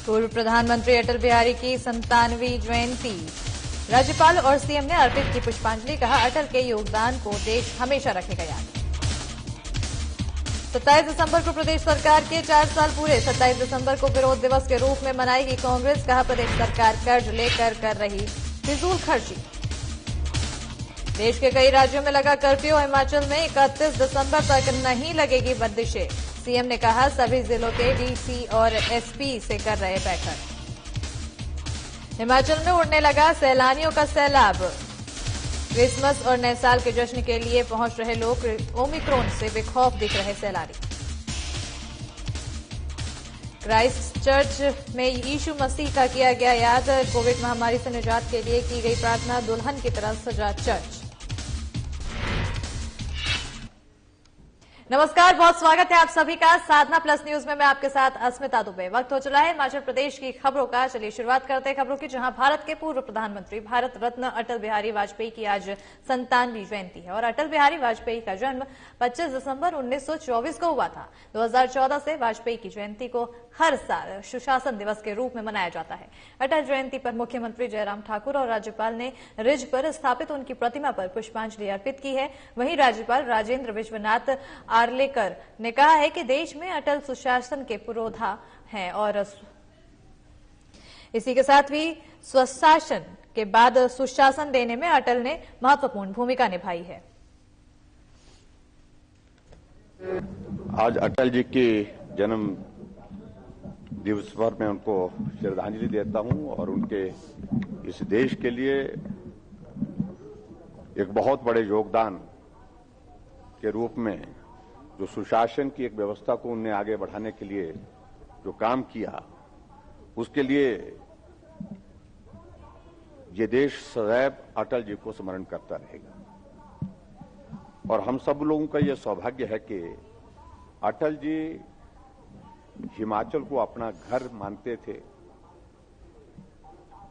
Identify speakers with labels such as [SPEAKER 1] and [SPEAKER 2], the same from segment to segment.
[SPEAKER 1] पूर्व प्रधानमंत्री अटल बिहारी की 97वीं जयंती, राज्यपाल और सीएम ने अर्पित की पुष्पांजलि। कहा, अटल के योगदान को देश हमेशा रखेगा याद। 27 दिसंबर को प्रदेश सरकार के 4 साल पूरे। 27 दिसंबर को विरोध दिवस के रूप में मनाएगी कांग्रेस। कहा, प्रदेश सरकार कर्ज लेकर कर रही फिजूल खर्ची। देश के कई राज्यों में लगा कर्फ्यू, हिमाचल में 31 दिसंबर तक नहीं लगेगी बंदिशें। सीएम ने कहा, सभी जिलों के डीसी और एसपी से कर रहे बैठक। हिमाचल में उड़ने लगा सैलानियों का सैलाब। क्रिसमस और नए साल के जश्न के लिए पहुंच रहे लोग, ओमिक्रॉन से बेखौफ दिख रहे सैलानी। क्राइस्ट चर्च में यीशु मसीह का किया गया याद। कोविड महामारी से निजात के लिए की गई प्रार्थना। दुल्हन की तरह सजा चर्च। नमस्कार, बहुत स्वागत है आप सभी का साधना प्लस न्यूज में। मैं आपके साथ अस्मिता दुबे। वक्त हो चला है हिमाचल प्रदेश की खबरों का। चलिए शुरुआत करते हैं खबरों की, जहां भारत के पूर्व प्रधानमंत्री भारत रत्न अटल बिहारी वाजपेयी की आज 97वीं जयंती है। और अटल बिहारी वाजपेयी का जन्म 25 दिसंबर 1924 को हुआ था। 2014 से वाजपेयी की जयंती को हर साल सुशासन दिवस के रूप में मनाया जाता है। अटल जयंती पर मुख्यमंत्री जयराम ठाकुर और राज्यपाल ने रिज पर स्थापित उनकी प्रतिमा पर पुष्पांजलि अर्पित की है। वहीं राज्यपाल राजेंद्र विश्वनाथ आर्लेकर ने कहा है कि देश में अटल सुशासन के पुरोधा हैं और इसी के साथ भी स्वशासन के बाद सुशासन देने में अटल ने महत्वपूर्ण भूमिका निभाई है।
[SPEAKER 2] आज अटल जी की जन्म दिवस पर मैं उनको श्रद्धांजलि देता हूं और उनके इस देश के लिए एक बहुत बड़े योगदान के रूप में जो सुशासन की एक व्यवस्था को उन्हें आगे बढ़ाने के लिए जो काम किया, उसके लिए ये देश सदैव अटल जी को स्मरण करता रहेगा। और हम सब लोगों का यह सौभाग्य है कि अटल जी हिमाचल को अपना घर मानते थे।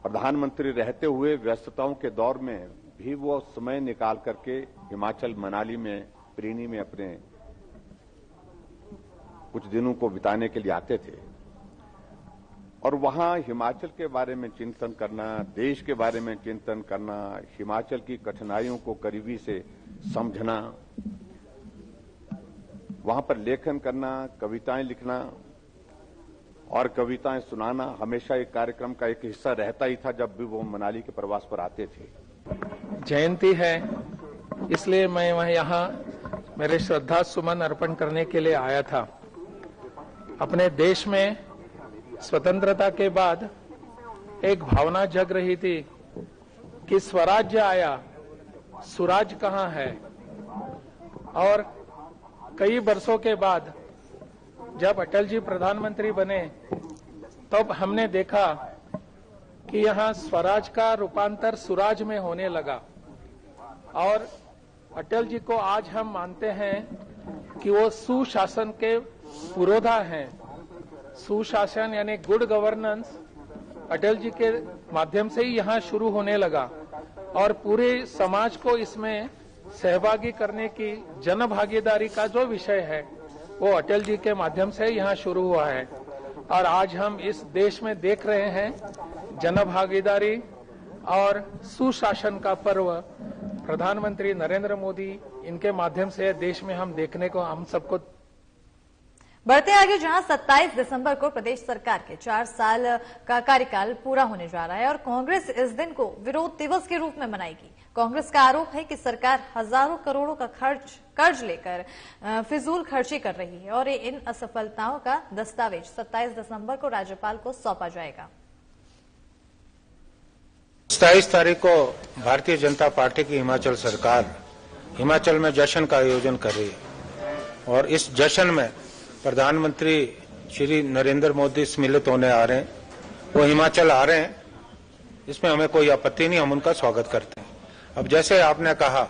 [SPEAKER 2] प्रधानमंत्री रहते हुए व्यस्तताओं के दौर में भी वो समय निकाल करके हिमाचल मनाली में, प्रीनी में अपने कुछ दिनों को बिताने के लिए आते थे और वहां हिमाचल के बारे में चिंतन करना, देश के बारे में चिंतन करना, हिमाचल की कठिनाइयों को करीबी से समझना, वहां पर लेखन करना, कविताएं लिखना और कविताएं सुनाना हमेशा एक कार्यक्रम का एक हिस्सा रहता ही था जब भी वो मनाली के प्रवास पर आते थे।
[SPEAKER 3] जयंती है, इसलिए मैं वहां यहाँ मेरे श्रद्धा सुमन अर्पण करने के लिए आया था। अपने देश में स्वतंत्रता के बाद एक भावना जग रही थी कि स्वराज्य आया, सुराज कहाँ है। और कई वर्षों के बाद जब अटल जी प्रधानमंत्री बने तब हमने देखा कि यहाँ स्वराज का रूपांतर सुराज में होने लगा। और अटल जी को आज हम मानते हैं कि वो सुशासन के पुरोधा हैं। सुशासन यानी गुड गवर्नेंस अटल जी के माध्यम से ही यहाँ शुरू होने लगा और पूरे समाज को इसमें सहभागी करने की जन भागीदारी का जो विषय है वो अटल जी के माध्यम से यहाँ शुरू हुआ है। और आज हम इस देश में देख रहे हैं जन भागीदारी और सुशासन का पर्व प्रधानमंत्री नरेंद्र मोदी इनके माध्यम से देश में हम देखने को हम सबको।
[SPEAKER 1] बढ़ते आगे, जहां 27 दिसंबर को प्रदेश सरकार के 4 साल का कार्यकाल पूरा होने जा रहा है और कांग्रेस इस दिन को विरोध दिवस के रूप में मनाएगी। कांग्रेस का आरोप है कि सरकार हजारों करोड़ों का कर्ज लेकर फिजूल खर्ची कर रही है और इन असफलताओं का दस्तावेज 27 दिसंबर को राज्यपाल को सौंपा जाएगा।
[SPEAKER 4] 27 तारीख को भारतीय जनता पार्टी की हिमाचल सरकार हिमाचल में जश्न का आयोजन कर रही है और इस जश्न में प्रधानमंत्री श्री नरेंद्र मोदी सम्मिलित होने आ रहे हैं। वो हिमाचल आ रहे हैं, इसमें हमें कोई आपत्ति नहीं, हम उनका स्वागत करते हैं। अब जैसे आपने कहा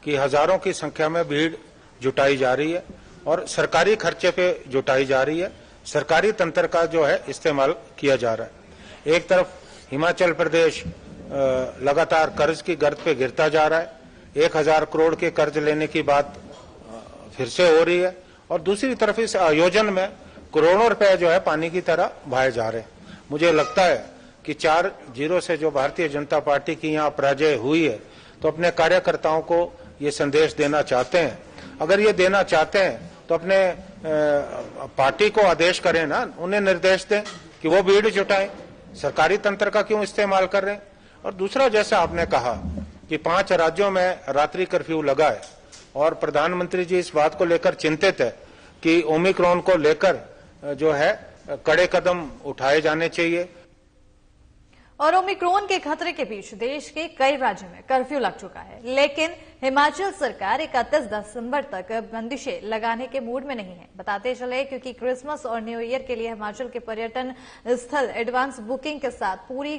[SPEAKER 4] कि हजारों की संख्या में भीड़ जुटाई जा रही है और सरकारी खर्चे पे जुटाई जा रही है, सरकारी तंत्र का जो है इस्तेमाल किया जा रहा है। एक तरफ हिमाचल प्रदेश लगातार कर्ज की गर्त पे गिरता जा रहा है, 1000 करोड़ के कर्ज लेने की बात फिर से हो रही है और दूसरी तरफ इस आयोजन में करोड़ों रुपए जो है पानी की तरह बहाए जा रहे हैं। मुझे लगता है कि 4-0 से जो भारतीय जनता पार्टी की यहाँ पराजय हुई है, तो अपने कार्यकर्ताओं को ये संदेश देना चाहते हैं। अगर ये देना चाहते हैं तो अपने पार्टी को आदेश करें ना, उन्हें निर्देश दें कि वो भीड़ जुटाएं, सरकारी तंत्र का क्यों इस्तेमाल कर रहे हैं। और दूसरा, जैसा आपने कहा कि 5 राज्यों में रात्रि कर्फ्यू लगा है और प्रधानमंत्री जी इस बात को लेकर चिंतित है कि ओमिक्रॉन को लेकर जो है कड़े कदम उठाए जाने चाहिए।
[SPEAKER 1] और ओमिक्रॉन के खतरे के बीच देश के कई राज्यों में कर्फ्यू लग चुका है, लेकिन हिमाचल सरकार 31 दिसंबर तक बंदिशें लगाने के मूड में नहीं है। बताते चले क्योंकि क्रिसमस और न्यू ईयर के लिए हिमाचल के पर्यटन स्थल एडवांस बुकिंग के साथ पूरी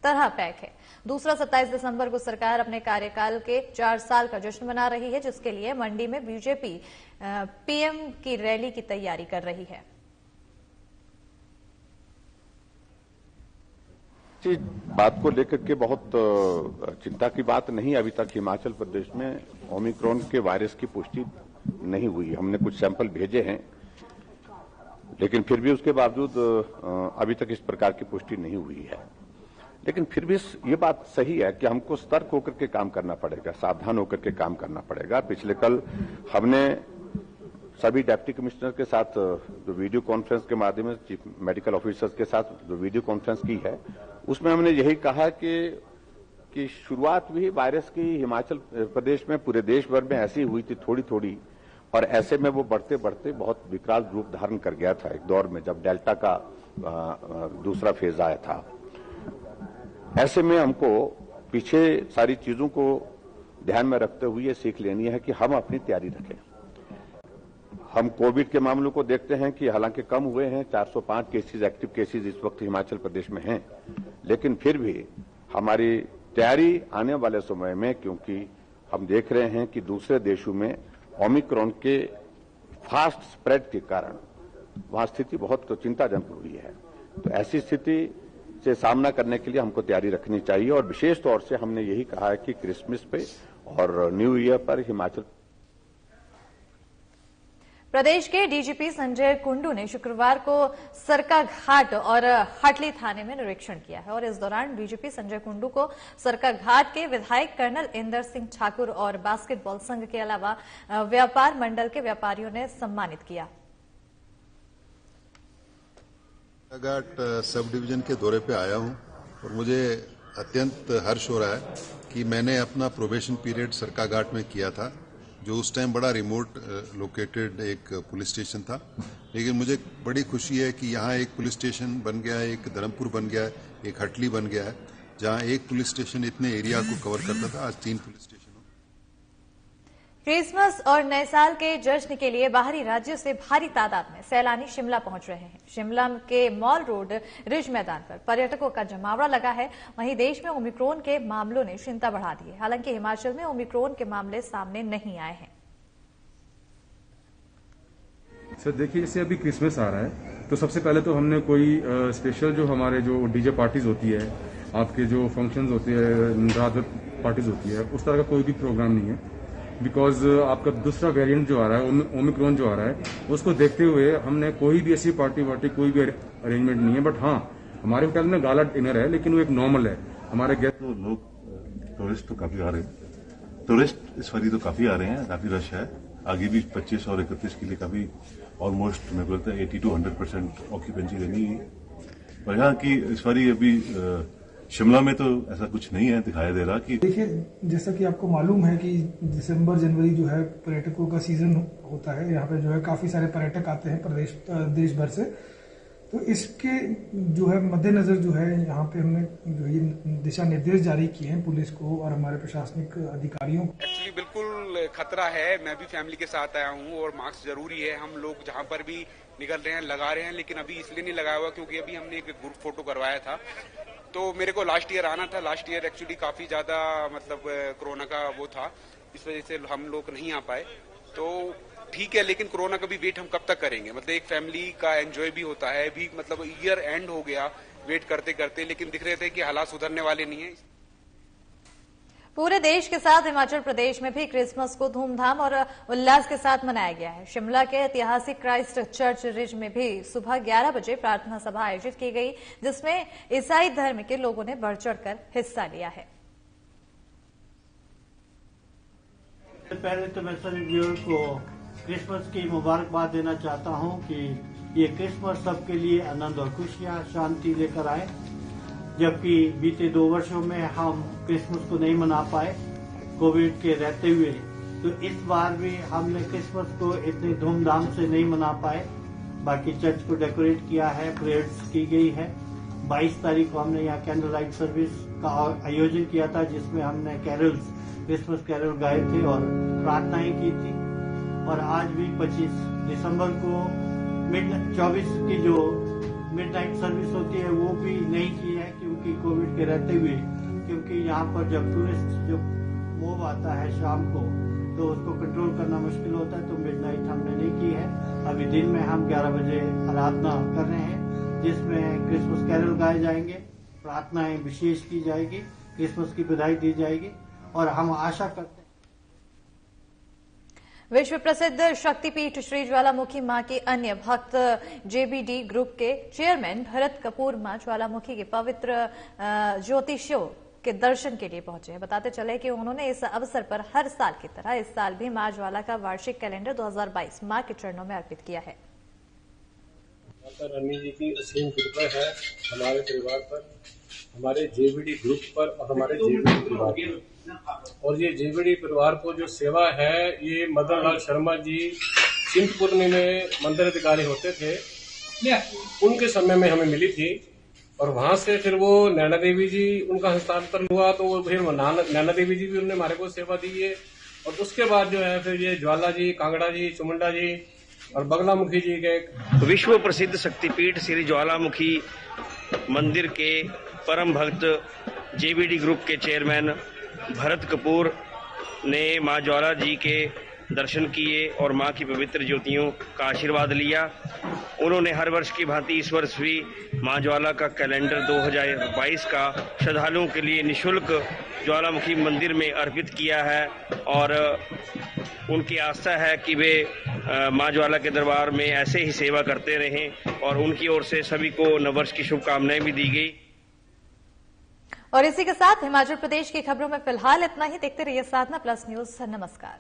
[SPEAKER 1] तरह पैक है। दूसरा 27 दिसंबर को सरकार अपने कार्यकाल के 4 साल का जश्न मना रही है, जिसके लिए मंडी में बीजेपी पीएम की रैली की तैयारी कर रही है।
[SPEAKER 2] इस बात को लेकर के बहुत चिंता की बात नहीं, अभी तक हिमाचल प्रदेश में ओमिक्रॉन के वायरस की पुष्टि नहीं हुई। हमने कुछ सैंपल भेजे हैं, लेकिन फिर भी उसके बावजूद अभी तक इस प्रकार की पुष्टि नहीं हुई है। लेकिन फिर भी ये बात सही है कि हमको सतर्क होकर के काम करना पड़ेगा, सावधान होकर के काम करना पड़ेगा। पिछले कल हमने सभी डिप्टी कमिश्नर के साथ जो वीडियो कॉन्फ्रेंस के माध्यम से चीफ मेडिकल ऑफिसर्स के साथ जो वीडियो कॉन्फ्रेंस की है, उसमें हमने यही कहा कि शुरुआत भी वायरस की हिमाचल प्रदेश में पूरे देश भर में ऐसी हुई थी थोड़ी थोड़ी, और ऐसे में वो बढ़ते बढ़ते बहुत विकराल रूप धारण कर गया था एक दौर में, जब डेल्टा का दूसरा फेज आया था। ऐसे में हमको पीछे सारी चीजों को ध्यान में रखते हुए ये सीख लेनी है कि हम अपनी तैयारी रखें। हम कोविड के मामलों को देखते हैं कि हालांकि कम हुए हैं, 405 केसेस एक्टिव केसेस इस वक्त हिमाचल प्रदेश में हैं, लेकिन फिर भी हमारी तैयारी आने वाले समय में, क्योंकि हम देख रहे हैं कि दूसरे देशों में ओमिक्रॉन के फास्ट स्प्रेड के कारण वहां स्थिति बहुत चिंताजनक हुई है। तो ऐसी स्थिति से सामना करने के लिए हमको तैयारी रखनी चाहिए, और विशेष तौर से हमने यही कहा है कि क्रिसमस पे और न्यू ईयर पर हिमाचल
[SPEAKER 1] प्रदेश के डीजीपी संजय कुंडू ने शुक्रवार को सरकाघाट और हटली थाने में निरीक्षण किया है, और इस दौरान डीजीपी संजय कुंडू को सरकाघाट के विधायक कर्नल इंदर सिंह ठाकुर और बास्केटबॉल संघ के अलावा व्यापार मंडल के व्यापारियों ने सम्मानित किया।
[SPEAKER 5] सरकाघाट सब डिवीजन के दौरे पे आया हूं और मुझे अत्यंत हर्ष हो रहा है कि मैंने अपना प्रोबेशन पीरियड सरकाघाट में किया था, जो उस टाइम बड़ा रिमोट लोकेटेड एक पुलिस स्टेशन था। लेकिन मुझे बड़ी खुशी है कि यहाँ एक पुलिस स्टेशन बन गया है, एक धर्मपुर बन गया है, एक हटली बन गया है, जहाँ एक पुलिस स्टेशन इतने एरिया को कवर करता था, आज 3 पुलिस स्टेशन।
[SPEAKER 1] क्रिसमस और नए साल के जश्न के लिए बाहरी राज्यों से भारी तादाद में सैलानी शिमला पहुंच रहे हैं। शिमला के मॉल रोड रिज मैदान पर पर्यटकों का जमावड़ा लगा है। वहीं देश में ओमिक्रॉन के मामलों ने चिंता बढ़ा दी है। हालांकि हिमाचल में ओमिक्रॉन के मामले सामने नहीं आए हैं।
[SPEAKER 6] सर देखिए, जैसे अभी क्रिसमस आ रहा है, तो सबसे पहले तो हमने कोई स्पेशल जो हमारे जो डीजे पार्टीज होती है, आपके जो फंक्शंस होते हैं, रात पार्टीज होती है, उस तरह का कोई भी प्रोग्राम नहीं है। बिकॉज आपका दूसरा वेरिएंट जो आ रहा है, ओमिक्रॉन जो आ रहा है, उसको देखते हुए हमने कोई भी ऐसी पार्टी कोई भी अरेंजमेंट नहीं है। बट हाँ, हमारे होटल में गाला डिनर है, लेकिन वो एक नॉर्मल है। हमारे गेस्ट
[SPEAKER 7] तो लोग टूरिस्ट तो काफी आ रहे हैं, टूरिस्ट इस बारी तो काफी आ रहे हैं, काफी रश है। आगे भी 25 और 31 के लिए काफी ऑलमोस्ट मेरे को लगता है 80 to 100% ऑक्यूपेंसी रहनी है। पर यहाँ की इस बारी अभी शिमला में तो ऐसा कुछ नहीं है दिखाई दे रहा कि
[SPEAKER 8] देखिए, जैसा कि आपको मालूम है कि दिसंबर जनवरी जो है पर्यटकों का सीजन होता है। यहाँ पे जो है काफी सारे पर्यटक आते हैं देश भर से। तो इसके जो है मद्देनजर जो है यहाँ पे हमने जो ये दिशा निर्देश जारी किए हैं पुलिस को और हमारे प्रशासनिक अधिकारियों को।
[SPEAKER 9] एक्चुअली बिल्कुल खतरा है। मैं भी फैमिली के साथ आया हूँ और मास्क जरूरी है। हम लोग जहाँ पर भी निकल रहे हैं लगा रहे हैं, लेकिन अभी इसलिए नहीं लगाया हुआ क्योंकि अभी हमने एक ग्रुप फोटो करवाया था। तो मेरे को लास्ट ईयर आना था। लास्ट ईयर एक्चुअली काफी ज्यादा मतलब कोरोना का वो था, इस वजह से हम लोग नहीं आ पाए। तो ठीक है, लेकिन कोरोना का भी वेट हम कब तक करेंगे? मतलब एक फैमिली का एंजॉय भी होता है, भी मतलब ईयर एंड हो गया वेट करते करते, लेकिन दिख रहे थे कि हालात सुधरने वाले नहीं है।
[SPEAKER 1] पूरे देश के साथ हिमाचल प्रदेश में भी क्रिसमस को धूमधाम और उल्लास के साथ मनाया गया है। शिमला के ऐतिहासिक क्राइस्ट चर्च रिज में भी सुबह 11 बजे प्रार्थना सभा आयोजित की गई, जिसमें ईसाई धर्म के लोगों ने बढ़ चढ़कर हिस्सा लिया है।
[SPEAKER 10] पहले तो मैं सभी व्यूअर को क्रिसमस की मुबारकबाद देना चाहता हूं कि ये क्रिसमस सबके लिए आनंद और खुशियां, शांति लेकर आए। जबकि बीते 2 वर्षों में हम क्रिसमस को नहीं मना पाए कोविड के रहते हुए, तो इस बार भी हमने क्रिसमस को इतनी धूमधाम से नहीं मना पाए। बाकी चर्च को डेकोरेट किया है, प्रेयर्स की गई है। 22 तारीख को हमने यहाँ कैंडल लाइट सर्विस का आयोजन किया था, जिसमें हमने कैरल्स, क्रिसमस कैरल गाए थे और प्रार्थनाएं की थी। और आज भी 25 दिसंबर को 24 की जो मिडनाइट सर्विस होती है वो भी नहीं की है, क्योंकि कोविड के रहते हुए, क्योंकि यहाँ पर जब टूरिस्ट जो मोब आता है शाम को तो उसको कंट्रोल करना मुश्किल होता है, तो मिडनाइट हमने नहीं की है। अभी दिन में हम 11 बजे आराधना कर रहे हैं, जिसमें क्रिसमस कैरल गाए जाएंगे, प्रार्थनाएं विशेष की जाएगी, क्रिसमस की बधाई दी जाएगी। और हम आशा करते हैं
[SPEAKER 1] विश्व प्रसिद्ध शक्तिपीठ श्री ज्वालामुखी मां के अन्य भक्त जेबीडी ग्रुप के चेयरमैन भरत कपूर मां ज्वालामुखी के पवित्र ज्योतिषों के दर्शन के लिए पहुंचे हैं। बताते चले कि उन्होंने इस अवसर पर हर साल की तरह इस साल भी मां ज्वाला का वार्षिक कैलेंडर 2022 मां के चरणों में अर्पित किया है।
[SPEAKER 11] माता रानी जी की असीम कृपा है हमारे परिवार पर, हमारे जेबीडी ग्रुप पर और हमारे जेबीडी परिवार पर। और ये जेबीडी परिवार को जो सेवा है, ये मदन लाल शर्मा जी चिंतपूर्णी में मंदिर अधिकारी होते थे, उनके समय में हमें मिली थी। और वहां से फिर वो नैना देवी जी, उनका हस्तांतरण हुआ, तो वो फिर नैना देवी जी भी उन्होंने हमारे को सेवा दी है। और उसके बाद जो है फिर ये ज्वाला जी, कांगड़ा जी, चुमुंडा जी और बगलामुखी जी के
[SPEAKER 12] विश्व प्रसिद्ध शक्तिपीठ श्री ज्वालामुखी मंदिर के परम भक्त जेबीडी ग्रुप के चेयरमैन भरत कपूर ने मां ज्वाला जी के दर्शन किए और मां की पवित्र ज्योतियों का आशीर्वाद लिया। उन्होंने हर वर्ष की भांति इस वर्ष भी मां ज्वाला का कैलेंडर 2022 का श्रद्धालुओं के लिए निःशुल्क ज्वालामुखी मंदिर में अर्पित किया है। और उनकी आस्था है कि वे मां ज्वाला के दरबार में ऐसे ही सेवा करते रहें, और उनकी ओर से सभी को नववर्ष की शुभकामनाएं भी दी गई।
[SPEAKER 1] और इसी के साथ हिमाचल प्रदेश की खबरों में फिलहाल इतना ही। देखते रहिए साधना प्लस न्यूज। नमस्कार।